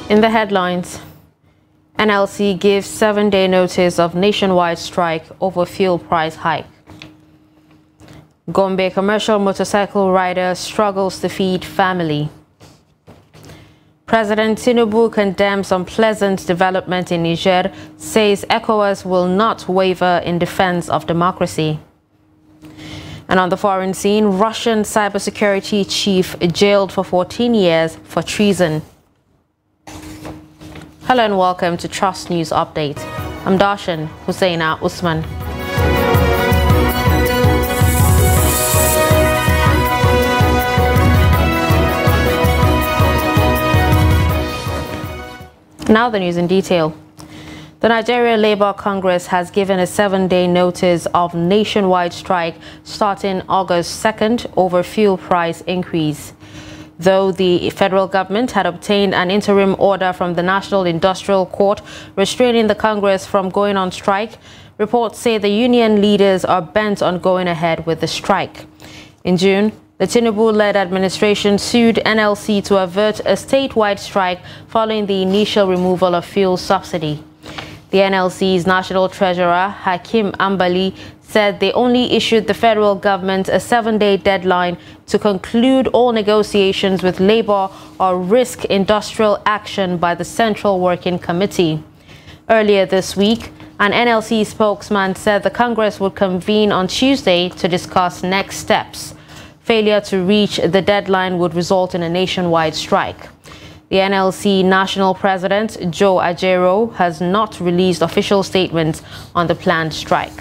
In the headlines, NLC gives 7-day notice of nationwide strike over fuel price hike. Gombe commercial motorcycle rider struggles to feed family. President Tinubu condemns unpleasant development in Niger, says ECOWAS will not waver in defense of democracy. And on the foreign scene, Russian cybersecurity chief jailed for 14 years for treason. Hello and welcome to Trust News Update. I'm Darshan Hussaina Usman. Now the news in detail. The Nigeria Labour Congress has given a 7-day notice of nationwide strike starting August 2nd over fuel price increase. Though the federal government had obtained an interim order from the National Industrial Court restraining the Congress from going on strike, reports say the union leaders are bent on going ahead with the strike. In June, the Tinubu-led administration sued NLC to avert a statewide strike following the initial removal of fuel subsidy. The NLC's National Treasurer, Hakim Ambali, said they only issued the federal government a 7-day deadline to conclude all negotiations with labor or risk industrial action by the Central Working Committee. Earlier this week, an NLC spokesman said the Congress would convene on Tuesday to discuss next steps. Failure to reach the deadline would result in a nationwide strike. The NLC National President, Joe Ajero, has not released official statements on the planned strike.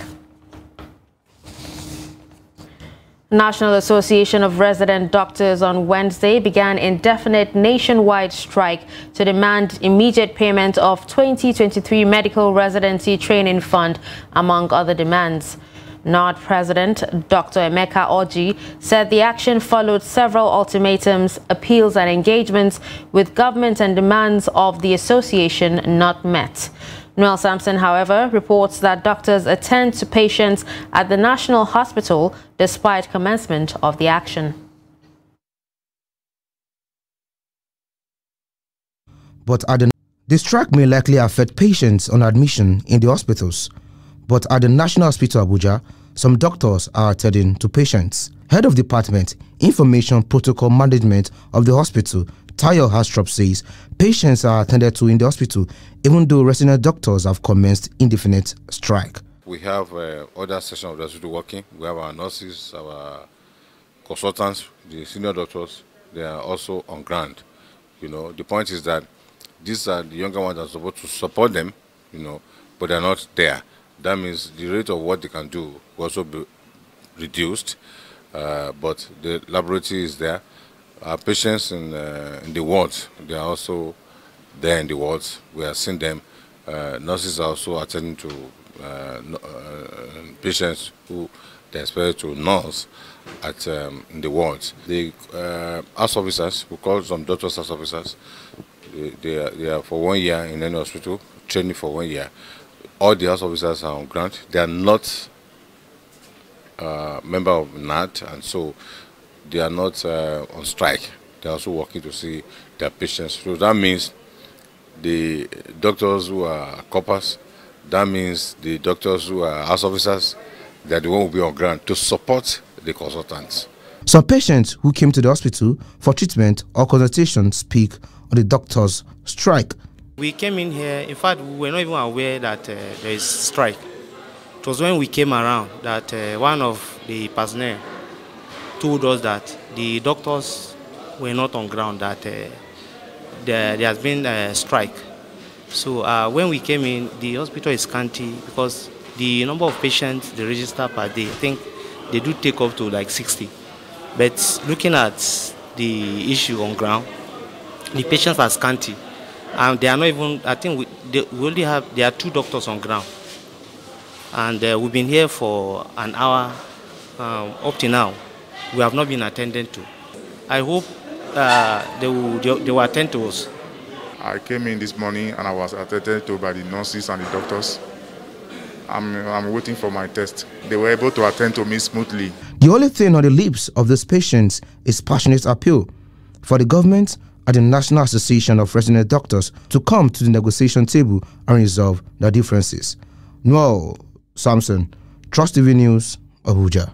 National Association of Resident Doctors on Wednesday began indefinite nationwide strike to demand immediate payment of 2023 Medical Residency Training Fund, among other demands. NARD President Dr. Emeka Orji said the action followed several ultimatums, appeals and engagements with government and demands of the association not met. Noel Sampson, however, reports that doctors attend to patients at the National Hospital despite commencement of the action. But the strike may likely affect patients on admission in the hospitals. But at the National Hospital Abuja, some doctors are attending to patients. Head of Department, Information Protocol Management of the hospital, Tayo Hastrop, says patients are attended to in the hospital, even though resident doctors have commenced indefinite strike. We have other sections of the hospital working. We have our nurses, our consultants, the senior doctors. They are also on ground. The point is that these are the younger ones that are supposed to support them, but they're not there. That means the rate of what they can do will also be reduced, but the laboratory is there. Our patients in the wards, they are also there in the wards. We are seeing them. Nurses are also attending to patients who they expect to nurse at in the wards. The house officers, we call some doctors house officers, they are for 1 year in any hospital, training for 1 year. All the house officers are on ground. They are not member of NAT, and so they are not on strike. They are also working to see their patients. So that means the doctors who are coppers, that means the doctors who are house officers, that they won't be on ground to support the consultants. Some patients who came to the hospital for treatment or consultation speak on the doctors' strike. We came in here, in fact, we were not even aware that there is strike. It was when we came around that one of the personnel told us that the doctors were not on ground, that there has been a strike. So when we came in, the hospital is scanty because the number of patients they register per day, I think they do take up to like 60. But looking at the issue on ground, the patients are scanty. And they are not even, I think we only have, there are 2 doctors on ground. And we've been here for an hour up to now. We have not been attended to. I hope they will attend to us. I came in this morning and I was attended to by the nurses and the doctors. I'm waiting for my test. They were able to attend to me smoothly. The only thing on the lips of these patients is passionate appeal for the government at the National Association of Resident Doctors to come to the negotiation table and resolve their differences. Noel Samson, Trust TV News, Abuja.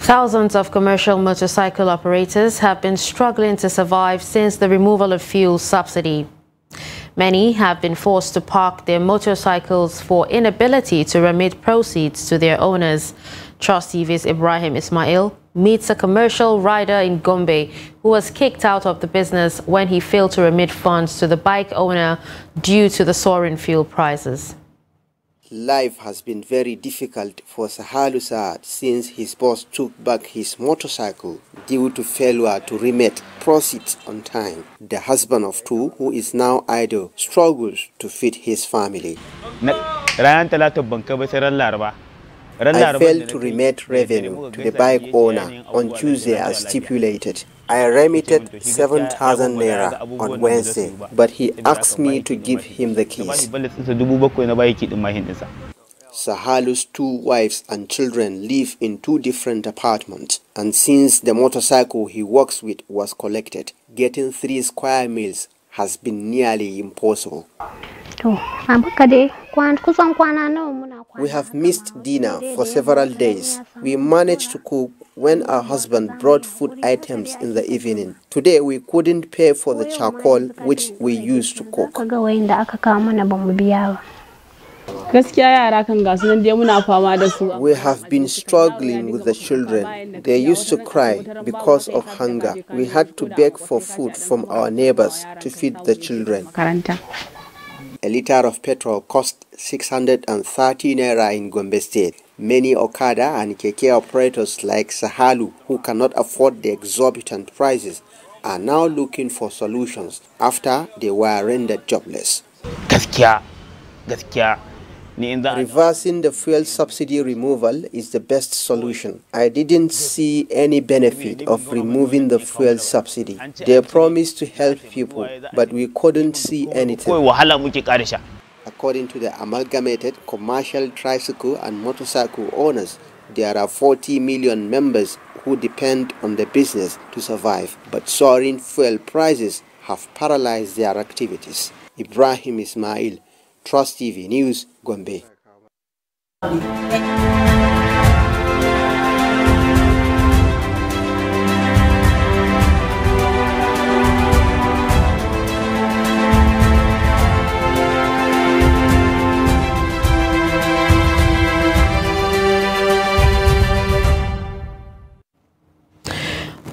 Thousands of commercial motorcycle operators have been struggling to survive since the removal of fuel subsidy. Many have been forced to park their motorcycles for inability to remit proceeds to their owners. Trust TV's Ibrahim Ismail meets a commercial rider in Gombe who was kicked out of the business when he failed to remit funds to the bike owner due to the soaring fuel prices. Life has been very difficult for Sahalu Saad since his boss took back his motorcycle due to failure to remit proceeds on time. The husband of two, who is now idle, struggles to feed his family. I failed to remit revenue to the bike owner on Tuesday as stipulated. I remitted 7,000 naira on Wednesday, but he asked me to give him the keys. Sahalu's two wives and children live in two different apartments, and since the motorcycle he works with was collected, getting 3 square meals has been nearly impossible. We have missed dinner for several days. We managed to cook when our husband brought food items in the evening. Today we couldn't pay for the charcoal which we used to cook. We have been struggling with the children. They used to cry because of hunger. We had to beg for food from our neighbors to feed the children. A liter of petrol cost 630 naira in Gombe State. Many Okada and Keke operators like Sahalu, who cannot afford the exorbitant prices, are now looking for solutions after they were rendered jobless. Reversing the fuel subsidy removal is the best solution. I didn't see any benefit of removing the fuel subsidy. They promised to help people, but we couldn't see anything. According to the Amalgamated Commercial Tricycle and Motorcycle Owners, there are 40 million members who depend on the business to survive, but soaring fuel prices have paralyzed their activities. Ibrahim Ismail, Trust TV News, Gombe.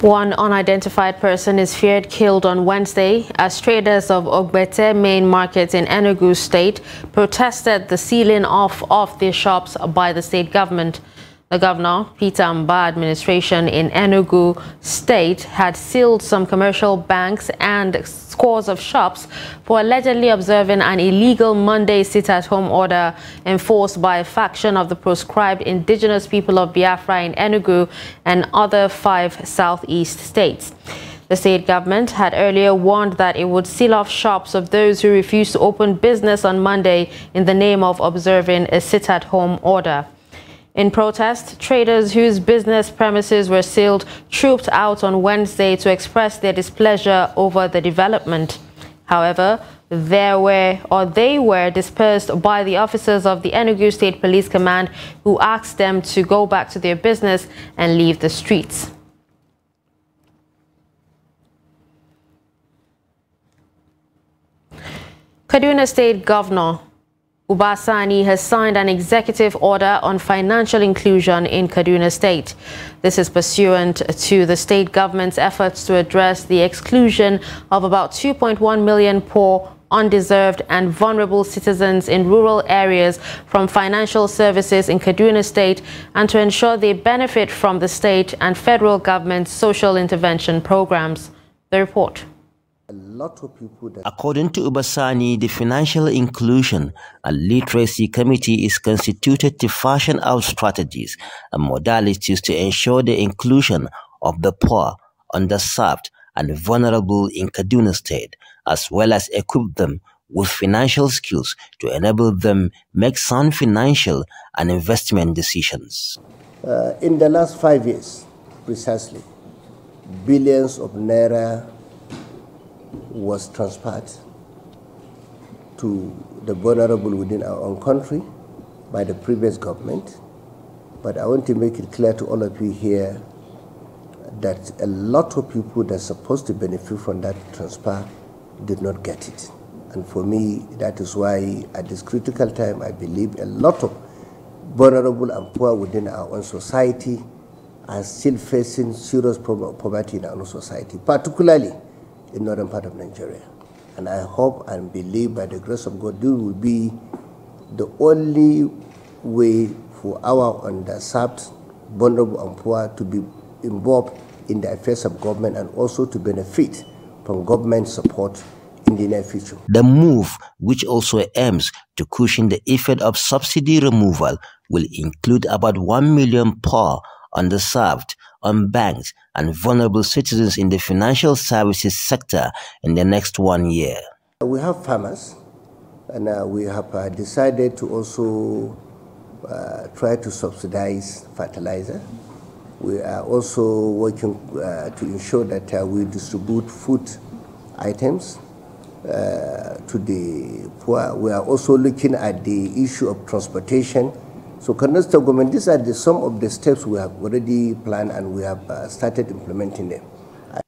One unidentified person is feared killed on Wednesday as traders of Ogbete main market in Enugu State protested the sealing off of their shops by the state government. The Governor Peter Mbah administration in Enugu State had sealed some commercial banks and scores of shops for allegedly observing an illegal Monday sit-at-home order enforced by a faction of the proscribed indigenous people of Biafra in Enugu and other 5 southeast states. The state government had earlier warned that it would seal off shops of those who refused to open business on Monday in the name of observing a sit-at-home order. In protest, traders whose business premises were sealed trooped out on Wednesday to express their displeasure over the development. However, they were dispersed by the officers of the Enugu State Police Command, who asked them to go back to their business and leave the streets. Kaduna State Governor Uba Sani has signed an executive order on financial inclusion in Kaduna State. This is pursuant to the state government's efforts to address the exclusion of about 2.1 million poor, undeserved and vulnerable citizens in rural areas from financial services in Kaduna State and to ensure they benefit from the state and federal government's social intervention programs. The report. According to Ubasani, the Financial Inclusion and Literacy Committee is constituted to fashion out strategies and modalities to ensure the inclusion of the poor, underserved, and vulnerable in Kaduna State, as well as equip them with financial skills to enable them make sound financial and investment decisions. In the last 5 years, precisely, billions of naira was transferred to the vulnerable within our own country by the previous government. But I want to make it clear to all of you here that a lot of people that are supposed to benefit from that transfer did not get it. And for me, that is why at this critical time, I believe a lot of vulnerable and poor within our own society are still facing serious poverty in our own society, particularly in northern part of Nigeria. And I hope and believe by the grace of God, this will be the only way for our underserved, vulnerable and poor to be involved in the affairs of government and also to benefit from government support in the near future. The move, which also aims to cushion the effect of subsidy removal, will include about 1 million poor, underserved, unbanked, and vulnerable citizens in the financial services sector in the next 1 year. We have farmers, and we have decided to also try to subsidize fertilizer. We are also working to ensure that we distribute food items to the poor. We are also looking at the issue of transportation. So, Kaduna State Government, these are some of the steps we have already planned and we have started implementing them.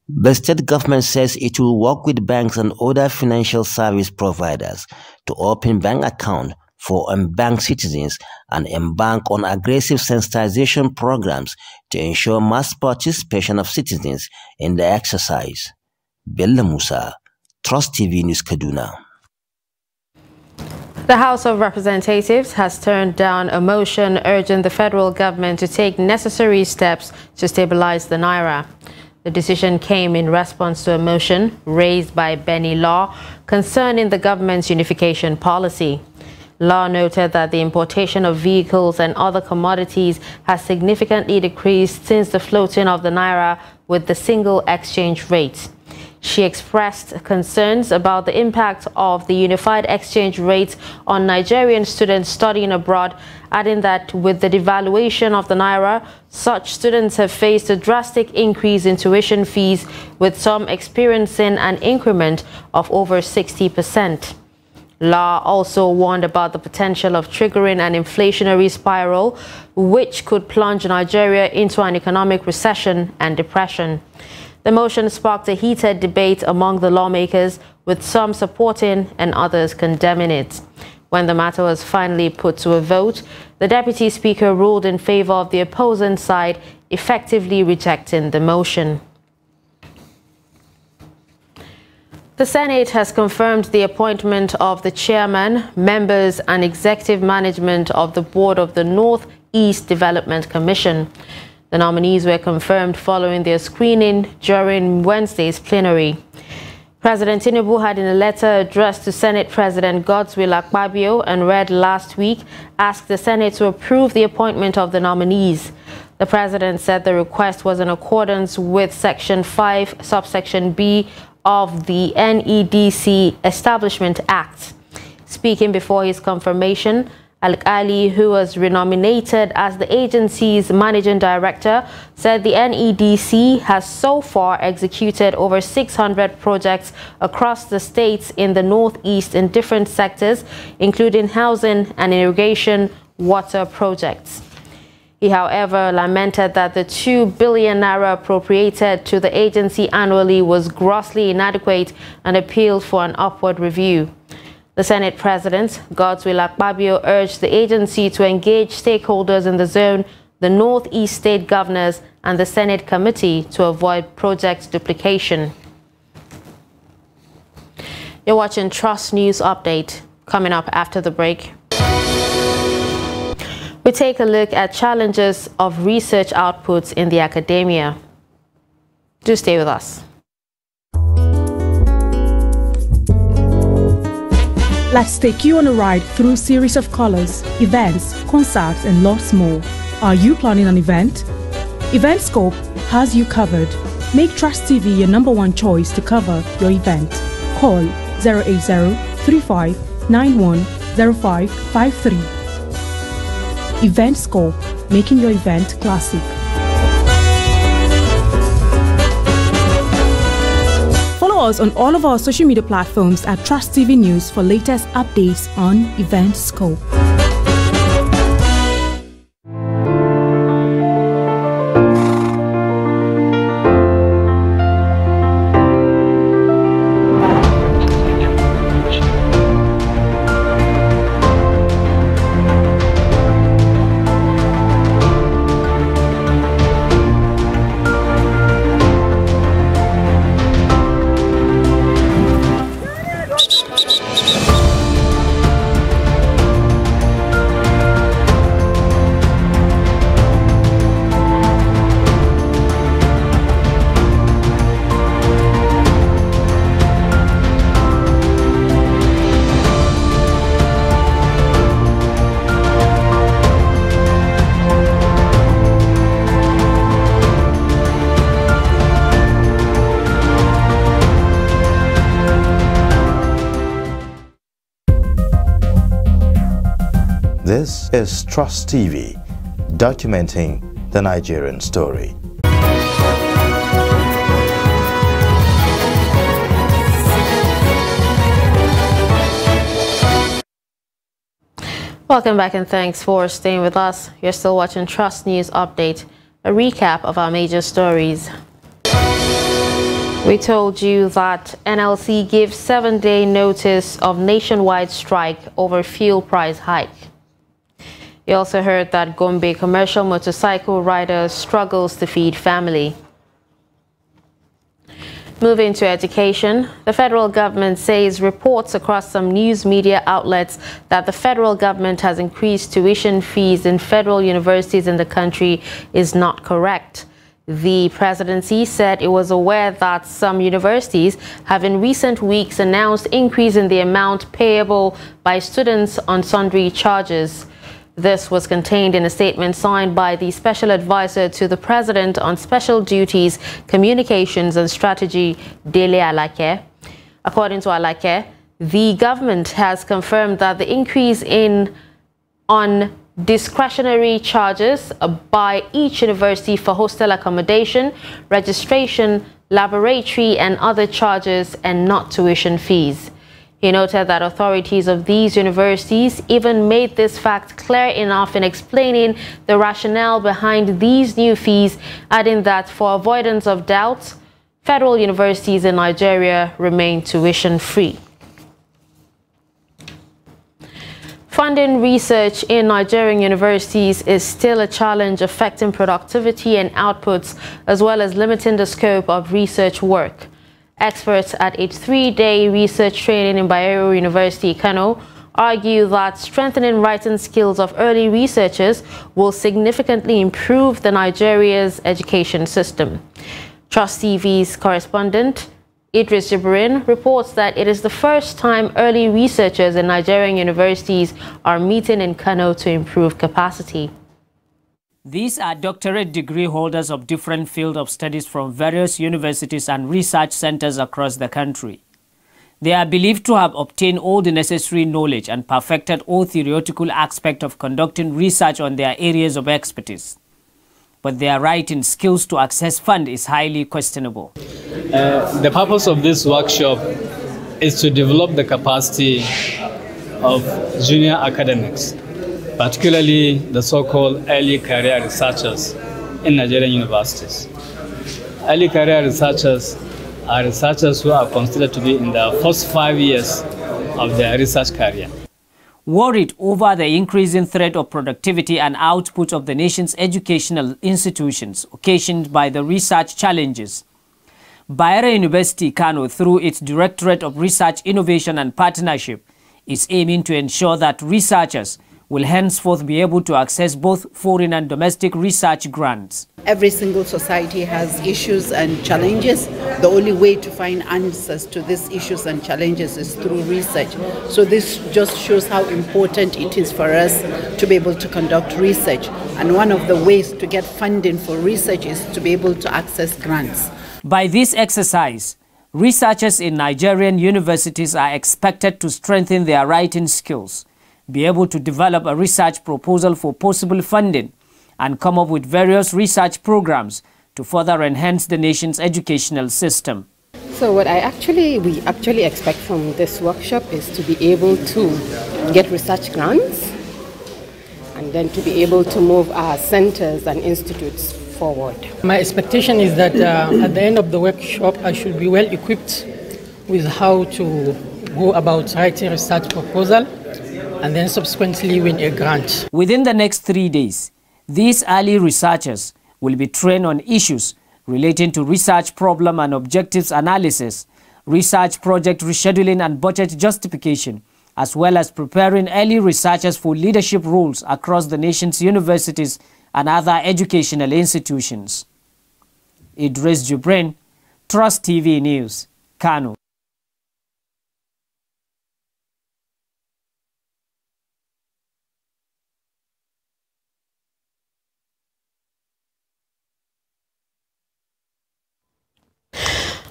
The state government says it will work with banks and other financial service providers to open bank accounts for unbanked citizens and embark on aggressive sensitization programs to ensure mass participation of citizens in the exercise. Bello Musa, Trust TV News, Kaduna. The House of Representatives has turned down a motion urging the federal government to take necessary steps to stabilize the naira. The decision came in response to a motion raised by Benny Law concerning the government's unification policy. Law noted that the importation of vehicles and other commodities has significantly decreased since the floating of the naira with the single exchange rate. She expressed concerns about the impact of the unified exchange rate on Nigerian students studying abroad, adding that with the devaluation of the naira, such students have faced a drastic increase in tuition fees, with some experiencing an increment of over 60%. Law also warned about the potential of triggering an inflationary spiral, which could plunge Nigeria into an economic recession and depression. The motion sparked a heated debate among the lawmakers, with some supporting and others condemning it. When the matter was finally put to a vote, the Deputy Speaker ruled in favor of the opposing side, effectively rejecting the motion. The Senate has confirmed the appointment of the chairman, members and executive management of the board of the Northeast Development Commission. The nominees were confirmed following their screening during Wednesday's plenary. President Tinubu had, in a letter addressed to Senate President Godswill Akpabio and read last week, asked the Senate to approve the appointment of the nominees. The president said the request was in accordance with Section 5, subsection B of the NEDC Establishment Act. Speaking before his confirmation, Al-Ali, who was renominated as the agency's managing director, said the NEDC has so far executed over 600 projects across the states in the Northeast in different sectors, including housing and irrigation water projects. He, however, lamented that the 2 billion naira appropriated to the agency annually was grossly inadequate and appealed for an upward review. The Senate President, Godswill Akpabio, urged the agency to engage stakeholders in the zone, the Northeast state governors, and the Senate committee to avoid project duplication. You're watching Trust News Update. Coming up after the break, we take a look at challenges of research outputs in the academia. Do stay with us. Let's take you on a ride through a series of colors, events, concerts, and lots more. Are you planning an event? EventScope has you covered. Make Trust TV your #1 choice to cover your event. Call 080-3591-0553. EventScope, making your event classic. Follow us on all of our social media platforms at Trust TV News for latest updates on EventScope. This is Trust TV, documenting the Nigerian story. Welcome back and thanks for staying with us. You're still watching Trust News Update, a recap of our major stories. We told you that NLC gives 7-day notice of nationwide strike over fuel price hike. You also heard that Gombe commercial motorcycle rider struggles to feed family. Moving to education, the federal government says reports across some news media outlets that the federal government has increased tuition fees in federal universities in the country is not correct. The presidency said it was aware that some universities have in recent weeks announced increase in the amount payable by students on sundry charges. This was contained in a statement signed by the Special Advisor to the President on Special Duties, Communications and Strategy, Dele Alake. According to Alake, the government has confirmed that the increase on discretionary charges by each university for hostel accommodation, registration, laboratory and other charges and not tuition fees. He noted that authorities of these universities even made this fact clear enough in explaining the rationale behind these new fees, adding that for avoidance of doubt, federal universities in Nigeria remain tuition-free. Funding research in Nigerian universities is still a challenge affecting productivity and outputs, as well as limiting the scope of research work. Experts at a 3-day research training in Bayero University, Kano, argue that strengthening writing skills of early researchers will significantly improve Nigeria's education system. Trust TV's correspondent Idris Jibrin reports that it is the first time early researchers in Nigerian universities are meeting in Kano to improve capacity. These are doctorate degree holders of different fields of studies from various universities and research centers across the country. They are believed to have obtained all the necessary knowledge and perfected all theoretical aspects of conducting research on their areas of expertise. But their writing skills to access funds is highly questionable. The purpose of this workshop is to develop the capacity of junior academics, particularly the so-called early career researchers in Nigerian universities. Early career researchers are researchers who are considered to be in the first 5 years of their research career. Worried over the increasing threat of productivity and output of the nation's educational institutions occasioned by the research challenges, Bayero University, Kano, through its Directorate of Research, Innovation and Partnership, is aiming to ensure that researchers will henceforth be able to access both foreign and domestic research grants. Every single society has issues and challenges. The only way to find answers to these issues and challenges is through research. So this just shows how important it is for us to be able to conduct research. And one of the ways to get funding for research is to be able to access grants. By this exercise, researchers in Nigerian universities are expected to strengthen their writing skills, be able to develop a research proposal for possible funding, and come up with various research programs to further enhance the nation's educational system. So what we actually expect from this workshop is to be able to get research grants and then to be able to move our centers and institutes forward. My expectation is that at the end of the workshop I should be well equipped with how to go about writing a research proposal and then subsequently win a grant. Within the next 3 days, these early researchers will be trained on issues relating to research problem and objectives analysis, research project rescheduling and budget justification, as well as preparing early researchers for leadership roles across the nation's universities and other educational institutions. Idris Jubrin, Trust TV News, Kano.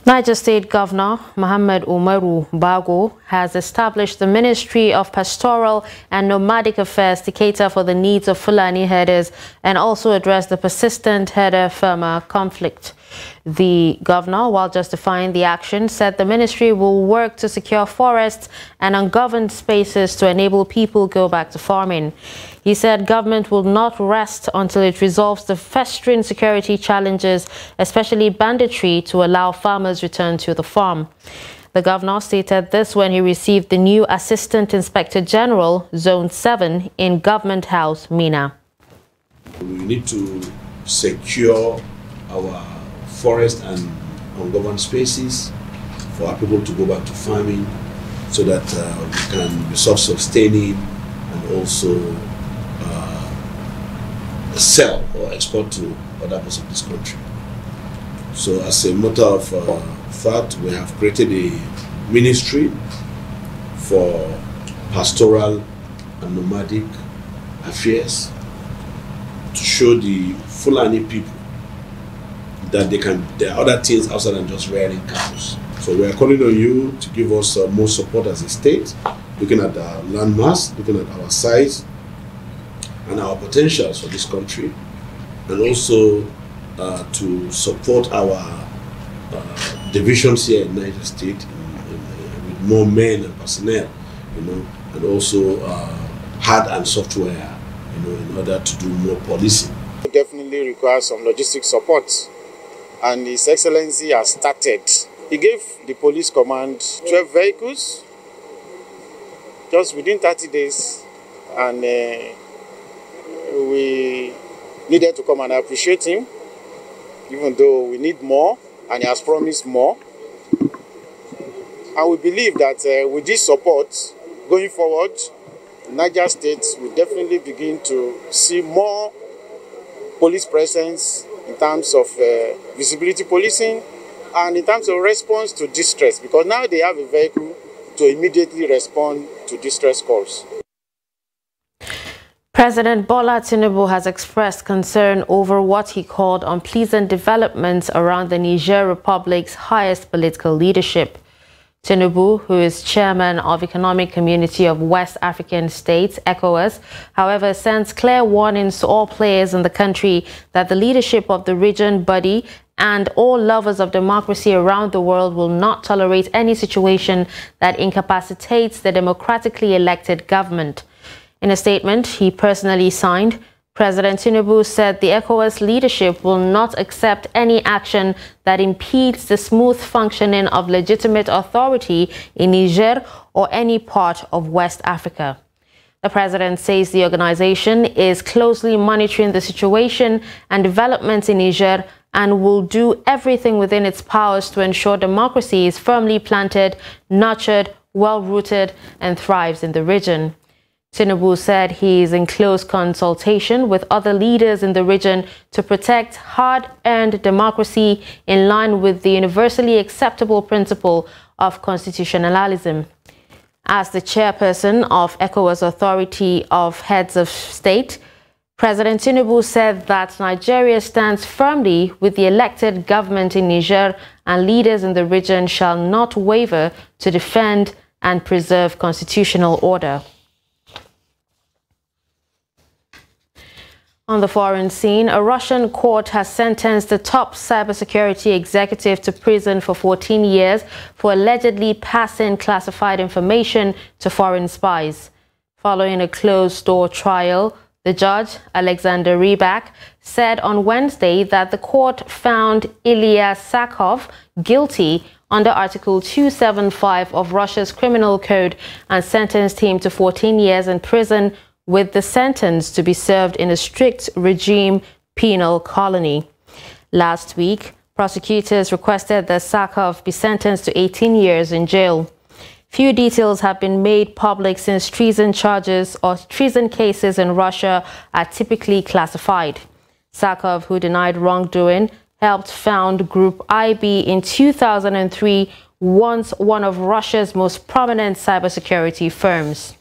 Niger State Governor Mohammed Umaru Bago has established the Ministry of Pastoral and Nomadic Affairs to cater for the needs of Fulani herders and also address the persistent herder-farmer conflict. The governor, while justifying the action, said the ministry will work to secure forests and ungoverned spaces to enable people go back to farming. He said government will not rest until it resolves the festering security challenges, especially banditry, to allow farmers return to the farm. The governor stated this when he received the new Assistant Inspector General, Zone 7, in Government House, Mina. We need to secure our forest and ungoverned spaces for our people to go back to farming so that we can be self-sustaining and also sell or export to other parts of this country. So as a matter of fact, we have created a ministry for pastoral and nomadic affairs to show the Fulani people that there are other things outside than just rearing cows. So we are calling on you to give us more support as a state, looking at our landmass, looking at our size and our potentials for this country, and also to support our divisions here in Niger State with more men and personnel, and also hard and software, in order to do more policing. It definitely requires some logistic support, and His Excellency has started. He gave the police command 12 vehicles just within 30 days, and we needed to come and appreciate him, even though we need more, and he has promised more. And we believe that with this support, going forward, Niger State will definitely begin to see more police presence in terms of visibility policing and in terms of response to distress, because now they have a vehicle to immediately respond to distress calls. President Bola Tinubu has expressed concern over what he called unpleasant developments around the Niger Republic's highest political leadership. Tinubu, who is chairman of Economic Community of West African States, ECOWAS, however, sends clear warnings to all players in the country that the leadership of the region body and all lovers of democracy around the world will not tolerate any situation that incapacitates the democratically elected government. In a statement he personally signed, President Tinubu said the ECOWAS leadership will not accept any action that impedes the smooth functioning of legitimate authority in Niger or any part of West Africa. The president says the organization is closely monitoring the situation and developments in Niger and will do everything within its powers to ensure democracy is firmly planted, nurtured, well-rooted, and thrives in the region. Tinubu said he is in close consultation with other leaders in the region to protect hard-earned democracy in line with the universally acceptable principle of constitutionalism. As the chairperson of ECOWAS Authority of Heads of State, President Tinubu said that Nigeria stands firmly with the elected government in Niger, and leaders in the region shall not waver to defend and preserve constitutional order. On the foreign scene, a Russian court has sentenced the top cybersecurity executive to prison for 14 years for allegedly passing classified information to foreign spies. Following a closed-door trial, the judge, Alexander Rybak, said on Wednesday that the court found Ilya Sakov guilty under Article 275 of Russia's Criminal Code and sentenced him to 14 years in prison, with the sentence to be served in a strict regime penal colony. Last week, prosecutors requested that Sakov be sentenced to 18 years in jail. Few details have been made public since treason charges or treason cases in Russia are typically classified. Sakov, who denied wrongdoing, helped found Group IB in 2003, once one of Russia's most prominent cybersecurity firms.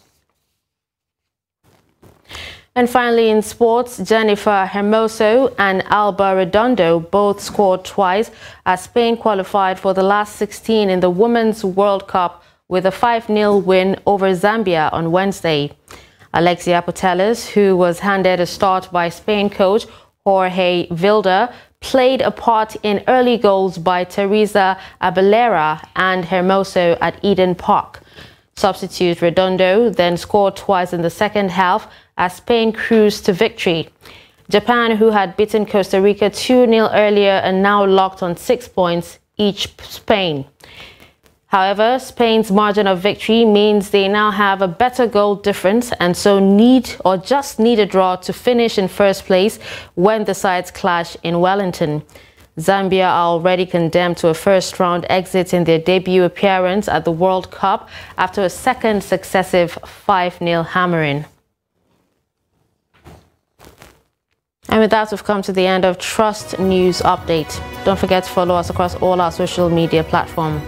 And finally, in sports, Jennifer Hermoso and Alba Redondo both scored twice as Spain qualified for the last 16 in the Women's World Cup with a 5-0 win over Zambia on Wednesday. Alexia Putellas, who was handed a start by Spain coach Jorge Vilda, played a part in early goals by Teresa Abelera and Hermoso at Eden Park. Substitute Redondo then scored twice in the second half as Spain cruised to victory. Japan, who had beaten Costa Rica 2-0 earlier, and now locked on 6 points, each Spain. However, Spain's margin of victory means they now have a better goal difference and so just need a draw to finish in first place when the sides clash in Wellington. Zambia are already condemned to a first-round exit in their debut appearance at the World Cup after a second successive 5-0 hammering. And with that, we've come to the end of Trust News Update. Don't forget to follow us across all our social media platforms.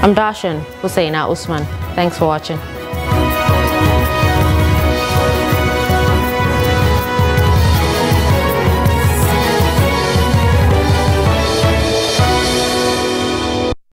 I'm Darshan Hussaina Usman. Thanks for watching.